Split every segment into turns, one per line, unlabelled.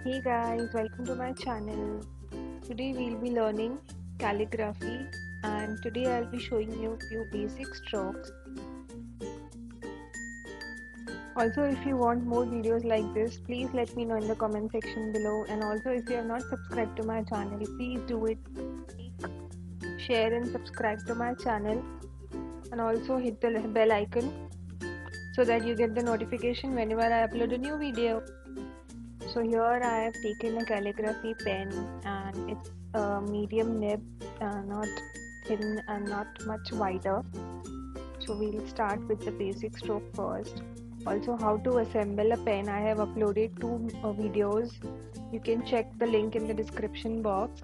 Hey guys, welcome to my channel. Today we'll be learning calligraphy and today I'll be showing you a few basic strokes. Also, if you want more videos like this, please let me know in the comment section below, and also if you have not subscribed to my channel, please do it. Like, share and subscribe to my channel and also hit the bell icon so that you get the notification whenever I upload a new video. So here I have taken a calligraphy pen and it's a medium nib, not thin and not much wider. So we'll start with the basic stroke first. Also, how to assemble a pen, I have uploaded two videos. You can check the link in the description box.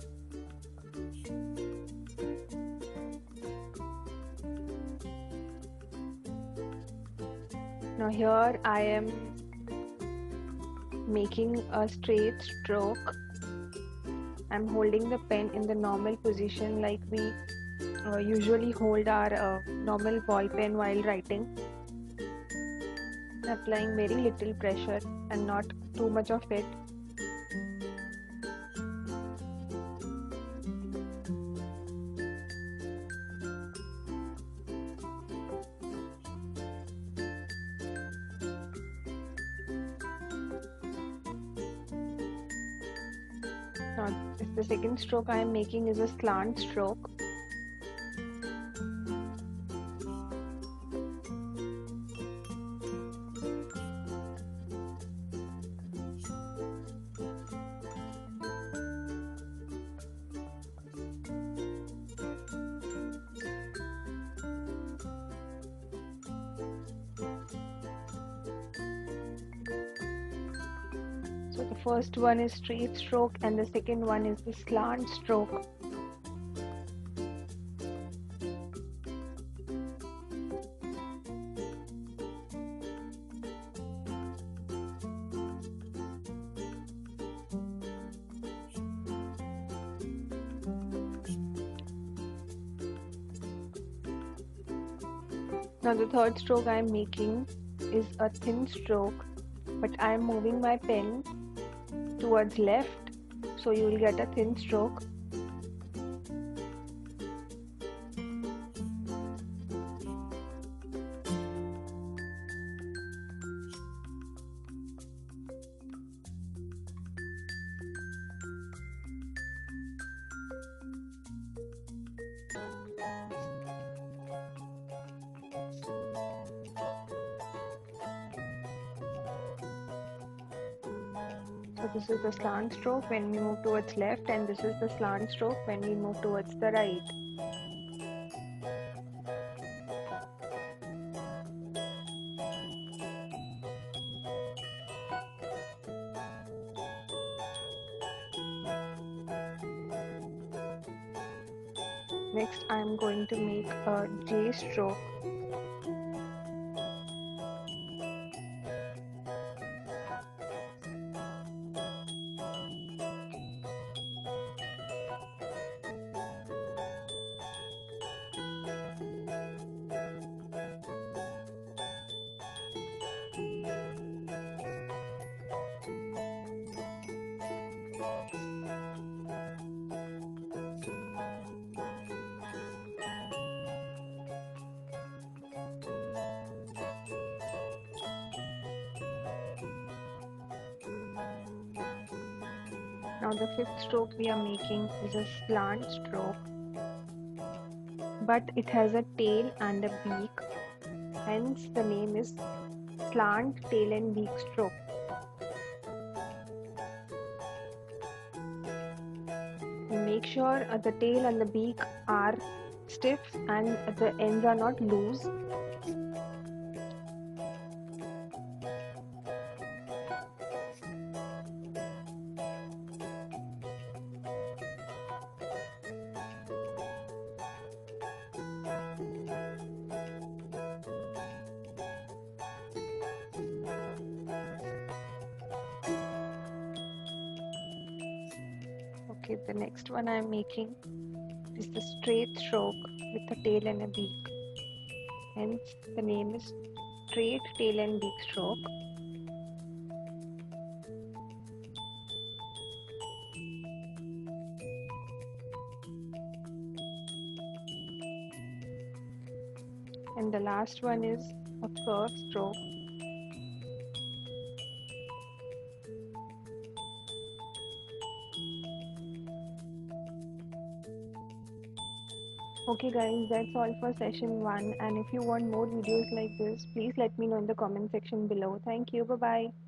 Now here I am making a straight stroke. I'm holding the pen in the normal position like we usually hold our normal ball pen while writing. Applying very little pressure and not too much of it. Now the second stroke I am making is a slant stroke. So the first one is straight stroke and the second one is the slant stroke. Now the third stroke I am making is a thin stroke, but I am moving my pen towards left, so you will get a thin stroke. So this is the slant stroke when we move towards left, and this is the slant stroke when we move towards the right. Next I am going to make a J stroke. Now the fifth stroke we are making is a slant stroke, but it has a tail and a beak, hence the name is slant tail and beak stroke. Make sure the tail and the beak are stiff and the ends are not loose. Okay, the next one I am making is the straight stroke with a tail and a beak. Hence the name is straight tail and beak stroke. And the last one is a curve stroke. Okay guys, that's all for session 1, and if you want more videos like this, please let me know in the comment section below. Thank you. Bye bye.